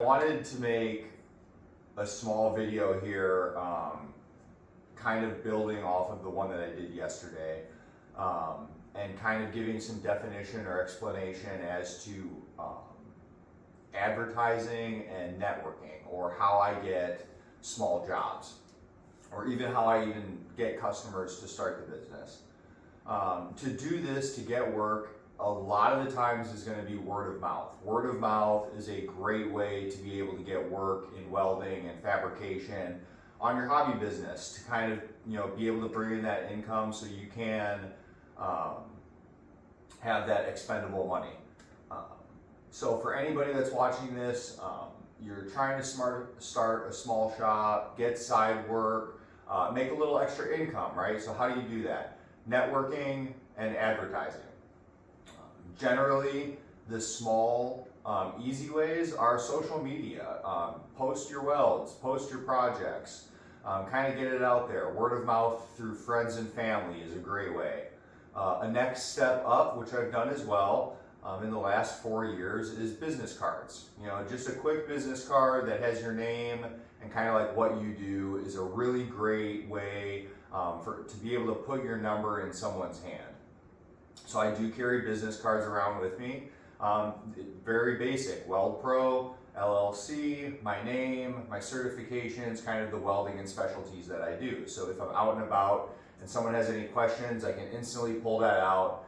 I wanted to make a small video here, kind of building off of the one that I did yesterday, and kind of giving some definition or explanation as to advertising and networking, or how I get small jobs, or even how I even get customers to start the business. To do this, to get work, a lot of the times is going to be word of mouth. Word of mouth is a great way to be able to get work in welding and fabrication on your hobby business, to kind of, be able to bring in that income so you can have that expendable money. So for anybody that's watching this, you're trying to start a small shop, get side work, make a little extra income, right? So how do you do that? Networking and advertising. Generally, the small, easy ways are social media. Post your welds, post your projects, kind of get it out there. Word of mouth through friends and family is a great way. A next step up, which I've done as well in the last 4 years, is business cards. Just a quick business card that has your name and kind of like what you do is a really great way to be able to put your number in someone's hand. So I do carry business cards around with me. Very basic, Weld Pro, LLC, my name, my certifications, kind of the welding and specialties that I do. So if I'm out and about and someone has any questions, I can instantly pull that out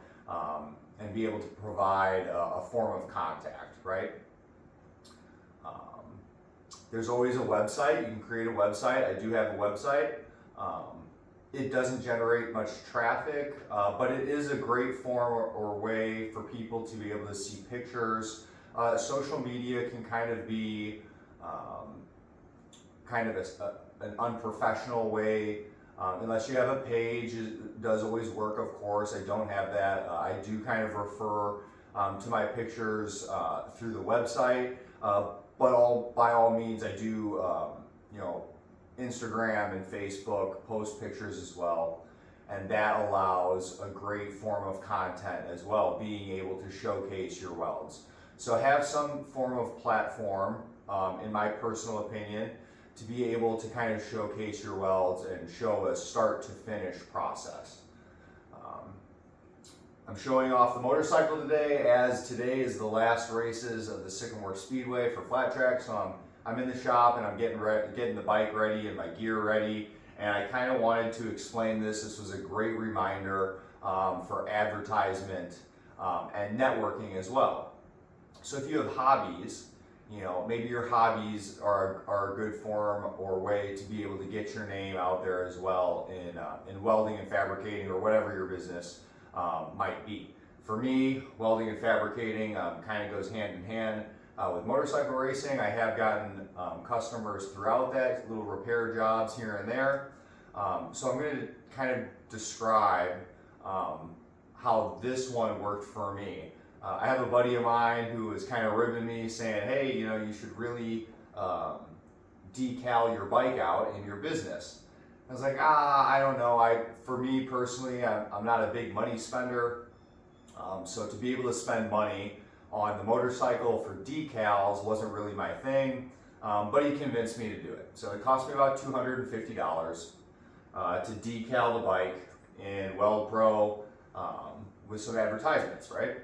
and be able to provide a form of contact, right? There's always a website. You can create a website. I do have a website. It doesn't generate much traffic, but it is a great form or way for people to be able to see pictures. Social media can kind of be an unprofessional way, unless you have a page. It does always work, of course. I don't have that. I do kind of refer to my pictures through the website, but by all means, I do, Instagram and Facebook post pictures as well, and that allows a great form of content as well, being able to showcase your welds. So have some form of platform, in my personal opinion, to be able to kind of showcase your welds and show a start to finish process. I'm showing off the motorcycle today, as today is the last races of the Sycamore Speedway for flat track, so I'm in the shop and I'm getting the bike ready and my gear ready, and I kind of wanted to explain this. This was a great reminder for advertisement and networking as well. So if you have hobbies, maybe your hobbies are a good form or way to be able to get your name out there as well in welding and fabricating, or whatever your business might be. For me, welding and fabricating kind of goes hand in hand. With motorcycle racing, I have gotten customers throughout that, little repair jobs here and there. So I'm going to kind of describe how this one worked for me. I have a buddy of mine who was kind of ribbing me, saying, hey, you should really decal your bike out in your business. I was like, I don't know. For me personally, I'm not a big money spender. So to be able to spend money on the motorcycle for decals wasn't really my thing, but he convinced me to do it. So it cost me about $250 to decal the bike in Weld Pro with some advertisements, right?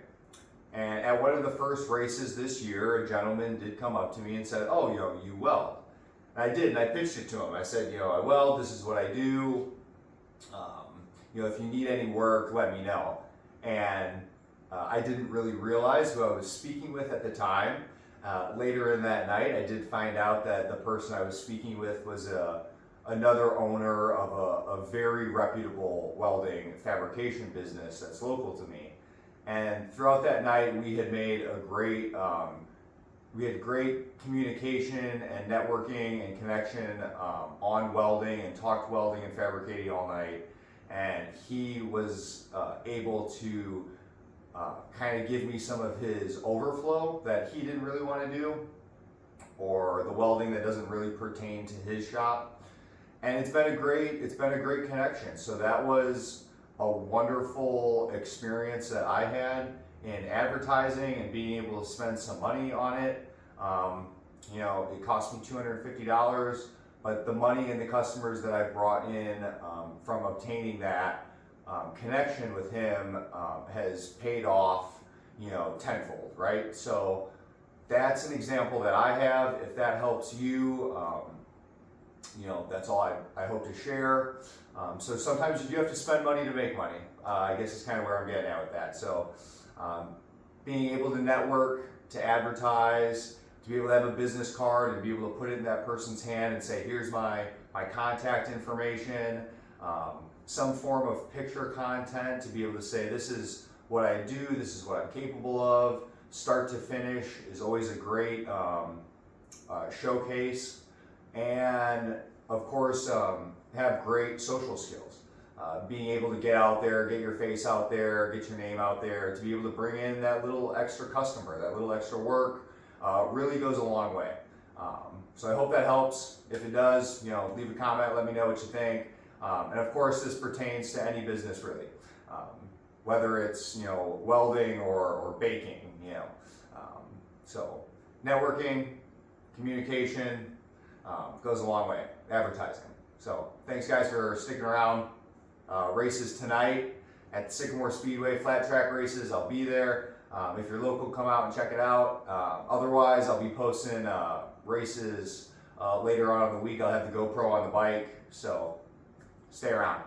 And at one of the first races this year, a gentleman did come up to me and said, oh, you weld. And I did, and I pitched it to him. I said, I weld, this is what I do. If you need any work, let me know. And I didn't really realize who I was speaking with at the time. Later in that night, I did find out that the person I was speaking with was another owner of a very reputable welding fabrication business that's local to me. And throughout that night, we had made great communication and networking and connection on welding, and talked welding and fabricating all night. And he was able to kind of give me some of his overflow that he didn't really want to do, or the welding that doesn't really pertain to his shop. And it's been a great connection. So that was a wonderful experience that I had in advertising and being able to spend some money on it. it cost me $250, but the money and the customers that I've brought in from obtaining that connection with him has paid off, tenfold, right? So that's an example that I have. If that helps you, that's all I hope to share. So sometimes you do have to spend money to make money. I guess is kind of where I'm getting at with that. So being able to network, to advertise, to be able to have a business card and be able to put it in that person's hand and say, here's my contact information, some form of picture content to be able to say, this is what I do, this is what I'm capable of. Start to finish is always a great showcase. And of course, have great social skills. Being able to get out there, get your face out there, get your name out there, to be able to bring in that little extra customer, that little extra work, really goes a long way. So I hope that helps. If it does, leave a comment, let me know what you think. And of course, this pertains to any business really, whether it's welding or baking. So networking, communication goes a long way. Advertising. So thanks guys for sticking around. Races tonight at Sycamore Speedway, flat track races. I'll be there. If you're local, come out and check it out. Otherwise, I'll be posting races later on in the week. I'll have the GoPro on the bike, so stay around.